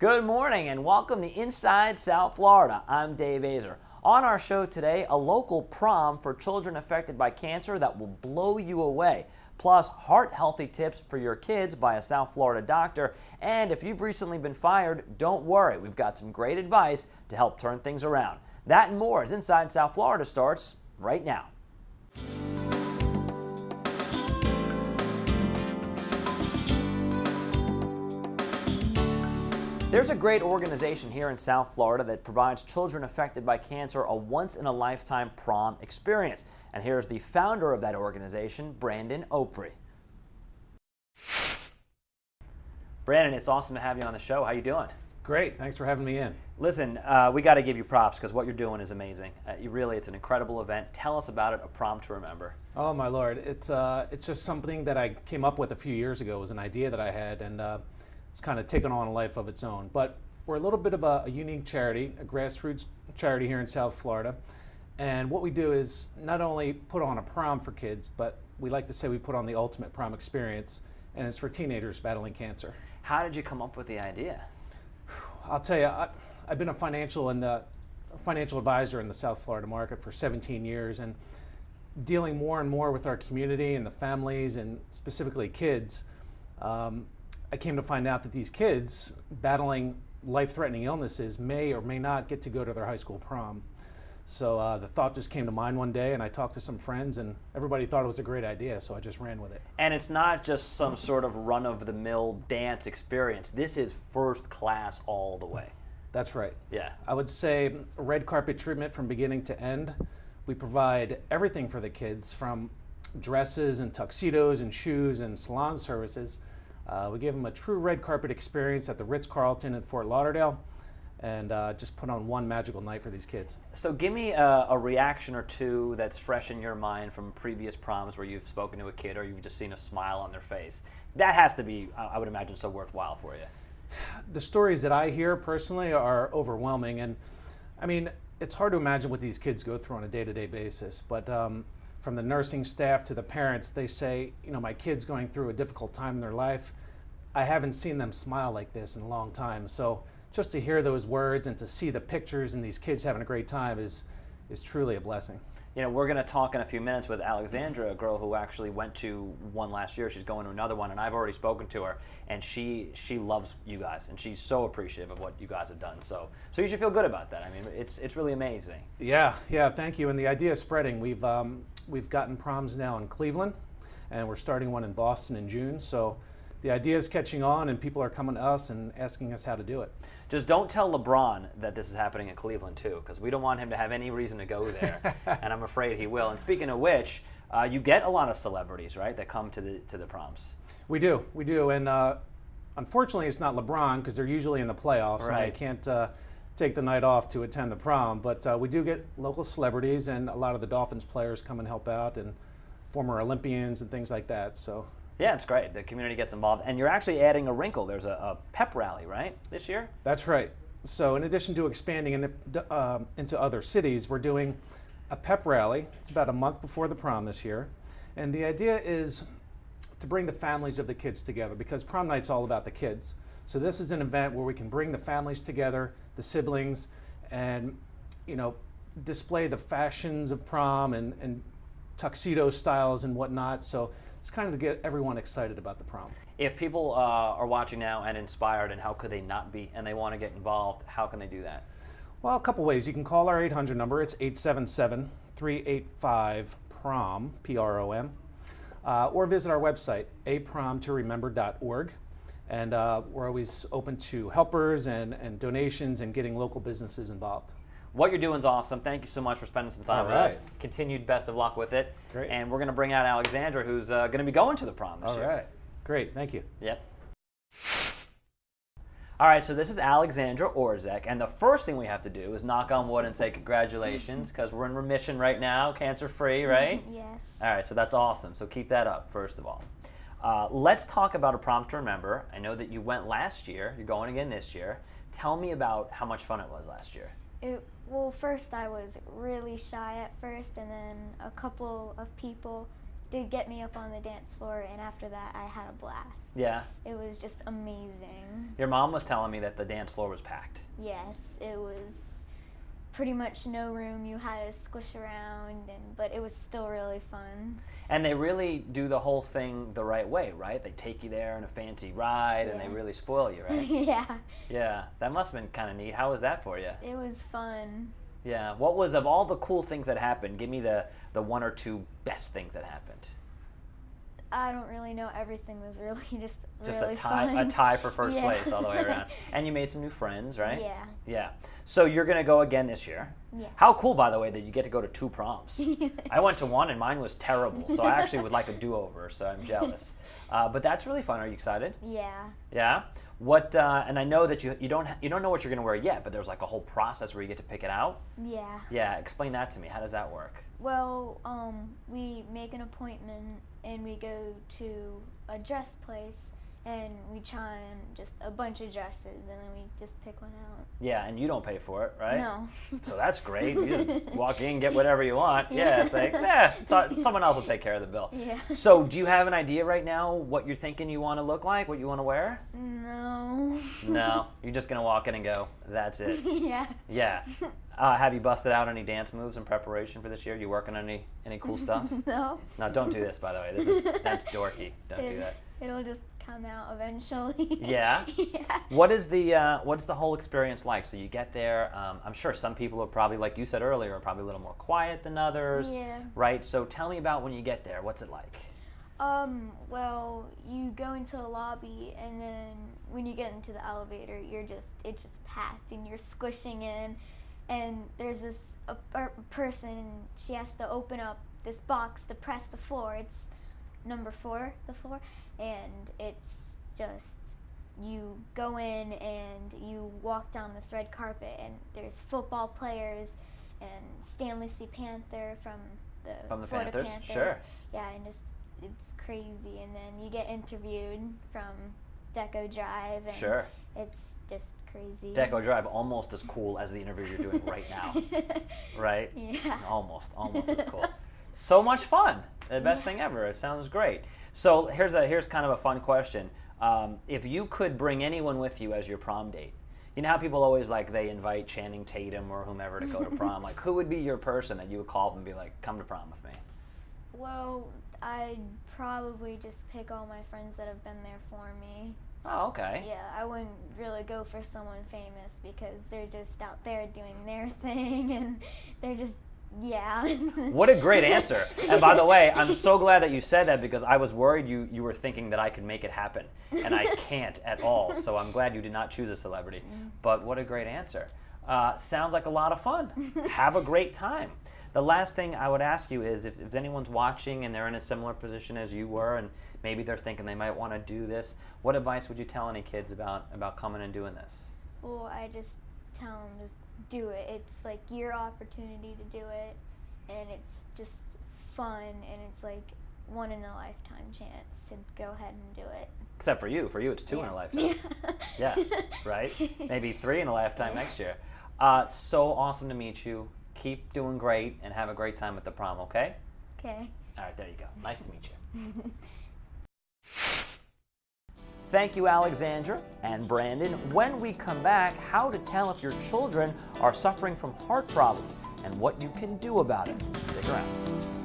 Good morning and welcome to Inside South Florida. I'm Dave Aizer. On our show today, a local prom for children affected by cancer that will blow you away. Plus, heart-healthy tips for your kids by a South Florida doctor. And if you've recently been fired, don't worry. We've got some great advice to help turn things around. That and more as Inside South Florida starts right now. There's a great organization here in South Florida that provides children affected by cancer a once-in-a-lifetime prom experience. And here's the founder of that organization, Brandon Opre. Brandon, it's awesome to have you on the show. How you doing? Great. Thanks for having me in. Listen, we got to give you props because what you're doing is amazing. It's an incredible event. Tell us about it, A Prom to Remember. Oh, my Lord. It's just something that I came up with a few years ago. It was an idea that I had, and it's kind of taken on a life of its own. But we're a little bit of a unique charity, a grassroots charity here in South Florida. And what we do is not only put on a prom for kids, but we like to say we put on the ultimate prom experience, and it's for teenagers battling cancer. How did you come up with the idea? I'll tell you, I've been a financial advisor in the South Florida market for 17 years, and dealing more and more with our community and the families, and specifically kids. I came to find out that these kids battling life-threatening illnesses may or may not get to go to their high school prom. So the thought just came to mind one day, and I talked to some friends, and everybody thought it was a great idea, so I just ran with it. And it's not just some sort of run-of-the-mill dance experience. This is first class all the way. That's right. Yeah. I would say red carpet treatment from beginning to end. We provide everything for the kids, from dresses and tuxedos and shoes and salon services. We gave them a true red carpet experience at the Ritz-Carlton in Fort Lauderdale, and just put on one magical night for these kids. So give me a reaction or two that's fresh in your mind from previous proms where you've spoken to a kid or you've just seen a smile on their face. That has to be, I would imagine, so worthwhile for you. The stories that I hear personally are overwhelming, and I mean, it's hard to imagine what these kids go through on a day-to-day basis, but from the nursing staff to the parents, they say, you know, my kid's going through a difficult time in their life. I haven't seen them smile like this in a long time. So just to hear those words and to see the pictures and these kids having a great time is truly a blessing. You know, we're going to talk in a few minutes with Alexandra, a girl who actually went to one last year. She's going to another one, and I've already spoken to her, and she loves you guys, and she's so appreciative of what you guys have done. So you should feel good about that. I mean, it's really amazing. Yeah, thank you. And the idea is spreading. We've gotten proms now in Cleveland, and we're starting one in Boston in June. So the idea is catching on, and people are coming to us and asking us how to do it. Just don't tell LeBron that this is happening in Cleveland too, because we don't want him to have any reason to go there, and I'm afraid he will. And speaking of which, you get a lot of celebrities, right, that come to the proms. We do, and unfortunately, it's not LeBron because they're usually in the playoffs, right. And they can't take the night off to attend the prom. But we do get local celebrities, and a lot of the Dolphins players come and help out, and former Olympians and things like that. So. Yeah, it's great. The community gets involved. And you're actually adding a wrinkle. There's a pep rally, right, this year? That's right. So in addition to expanding into other cities, we're doing a pep rally. It's about a month before the prom this year. And the idea is to bring the families of the kids together, because prom night's all about the kids. So this is an event where we can bring the families together, the siblings, and, you know, display the fashions of prom and tuxedo styles and whatnot. So it's kind of to get everyone excited about the prom. If people are watching now and inspired, and how could they not be, and they want to get involved, how can they do that? Well, a couple ways. You can call our 800 number. It's 877-385-PROM, P-R-O-M, or visit our website, apromtoremember.org. And we're always open to helpers and donations and getting local businesses involved. What you're doing is awesome. Thank you so much for spending some time with us. Continued best of luck with it. Great. And we're going to bring out Alexandra, who's going to be going to the prom this year. All right. Great. Thank you. Yep. All right, so this is Alexandra Orzech, and the first thing we have to do is knock on wood and say congratulations, because we're in remission right now, cancer-free, right? Yes. All right, so that's awesome. So keep that up, first of all. Let's talk about A Prom to Remember. I know that you went last year. You're going again this year. Tell me about how much fun it was last year. Well, first I was really shy at first, and then a couple of people did get me up on the dance floor, and after that I had a blast. Yeah. It was just amazing. Your mom was telling me that the dance floor was packed. Yes, it was pretty much no room. You had to squish around, but it was still really fun. And they really do the whole thing the right way, right? They take you there on a fancy ride, and they really spoil you, right? Yeah. Yeah, that must have been kind of neat. How was that for you? It was fun. Yeah. What was, of all the cool things that happened, give me the one or two best things that happened. I don't really know. Everything was really just a fun. tie for first Yeah. place all the way around. And you made some new friends, right? Yeah. Yeah. So you're going to go again this year. Yes. How cool, by the way, that you get to go to 2 proms. I went to one and mine was terrible, so I actually would like a do-over, so I'm jealous. But that's really fun. Are you excited? Yeah. Yeah? What? And I know that you don't know what you're going to wear yet, but there's like a whole process where you get to pick it out. Yeah. Yeah. Explain that to me. How does that work? Well, we make an appointment and we go to a dress place and we try on just a bunch of dresses and then we just pick one out. Yeah, and you don't pay for it, right? No. So that's great. You just walk in, get whatever you want. Yeah, it's like, someone else will take care of the bill. Yeah. So do you have an idea right now what you're thinking you want to look like, what you want to wear? No. No, you're just going to walk in and go, that's it. Yeah. Yeah. Have you busted out any dance moves in preparation for this year? You working on any cool stuff? No. No, don't do this, by the way. That's dorky. Don't do that. It'll just come out eventually. Yeah? Yeah. What's the whole experience like? So you get there, I'm sure some people are probably, like you said earlier, are probably a little more quiet than others, Yeah. right? So tell me about when you get there. What's it like? Well, you go into the lobby and then when you get into the elevator, it's just packed and you're squishing in, and there's a person, she has to open up this box to press the floor. It's number 4, the floor, and it's just, you go in and you walk down this red carpet and there's football players and Stanley C. Panther from the Florida Panthers? Panthers. Sure. Yeah, and it's crazy, and then you get interviewed from Deco Drive, and Sure. it's just crazy. Deco Drive, almost as cool as the interview you're doing right now, right? Yeah. Almost as cool. So much fun. The best thing ever. It sounds great. So here's kind of a fun question. If you could bring anyone with you as your prom date, you know how people always they invite Channing Tatum or whomever to go to prom. Like, who would be your person that you would call up and be like, come to prom with me? Well, I'd probably just pick all my friends that have been there for me. Oh, okay. Yeah, I wouldn't really go for someone famous because they're just out there doing their thing and they're just, yeah. What a great answer. And by the way, I'm so glad that you said that because I was worried you were thinking that I could make it happen. And I can't at all. So I'm glad you did not choose a celebrity. But what a great answer. Sounds like a lot of fun. Have a great time. The last thing I would ask you is if anyone's watching and they're in a similar position as you were and maybe they're thinking they might want to do this, what advice would you tell any kids about coming and doing this? Well, I just tell them just do it. It's like your opportunity to do it, and it's just fun, and it's like one in a lifetime chance to go ahead and do it. Except for you. For you, it's 2 in a lifetime. Yeah, right? Maybe 3 in a lifetime next year. So awesome to meet you. Keep doing great and have a great time at the prom, okay? Okay. All right, there you go. Nice to meet you. Thank you, Alexandra and Brandon. When we come back, how to tell if your children are suffering from heart problems and what you can do about it. Stick around.